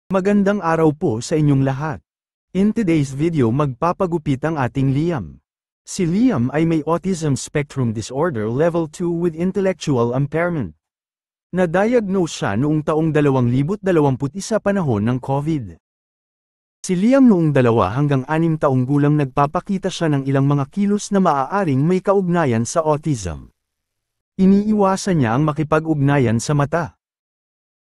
Magandang araw po sa inyong lahat. In today's video magpapagupit ang ating Liam. Si Liam ay may Autism Spectrum Disorder Level 2 with Intellectual Impairment. Na-diagnose siya noong taong 2021 panahon ng COVID. Si Liam noong 2 hanggang 6 taong gulang nagpapakita siya ng ilang mga kilos na maaaring may kaugnayan sa autism. Iniiwasan niya ang makipag-ugnayan sa mata.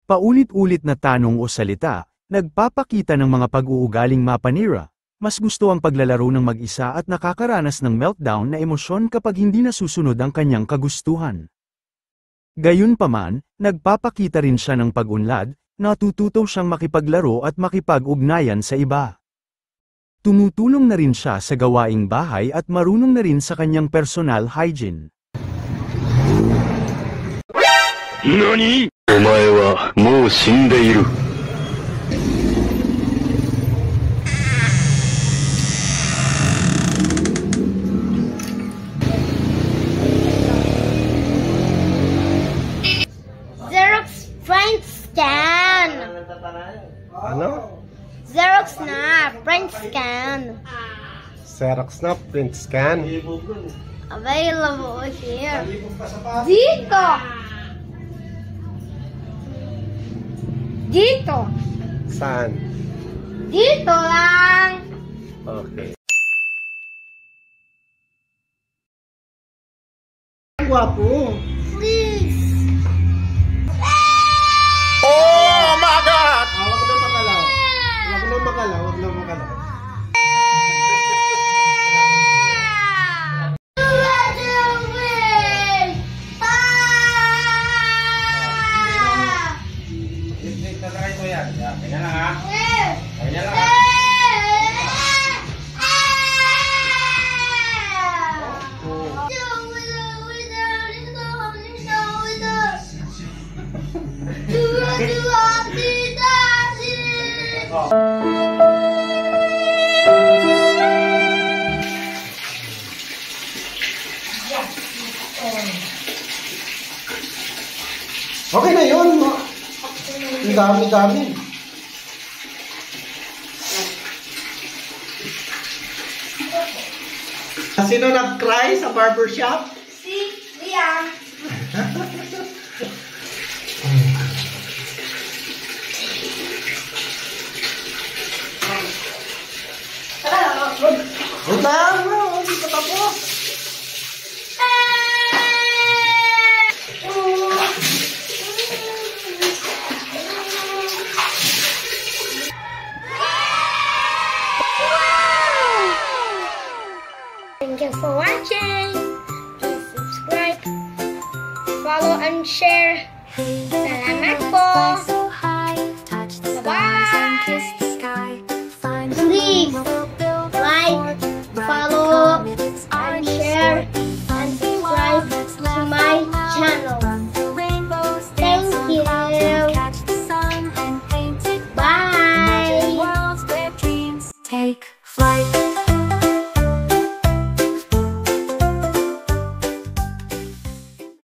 Paulit-ulit na tanong o salita, nagpapakita ng mga pag-uugaling mapanira, mas gusto ang paglalaro ng mag-isa at nakakaranas ng meltdown na emosyon kapag hindi nasusunod ang kanyang kagustuhan. Gayunpaman, nagpapakita rin siya ng pag-unlad, natututo siyang makipaglaro at makipag-ugnayan sa iba. Tumutulong na rin siya sa gawaing bahay at marunong na rin sa kanyang personal hygiene. NANI?! お前はもう死んでいる。Xerox print scan. Ano? Xerox na print scan. Xerox na print scan. Available here. Dito. Dito. Saan? Dito lang. Okay. Guwapo. Please. Oh my God! Wag na makalaw. Wag na makalaw. Wag na makalaw. Kanya lang ha. Kanya lang ha. Okay na yun. Ang dami-dami. Sino nag-cry sa barbershop? Si Liam. Huwag lang, bro. Hindi pa tapos. Thank you for watching. Please subscribe, follow, and share. Salamat po. Bye-bye. Please like, follow, and share, and subscribe to my channel.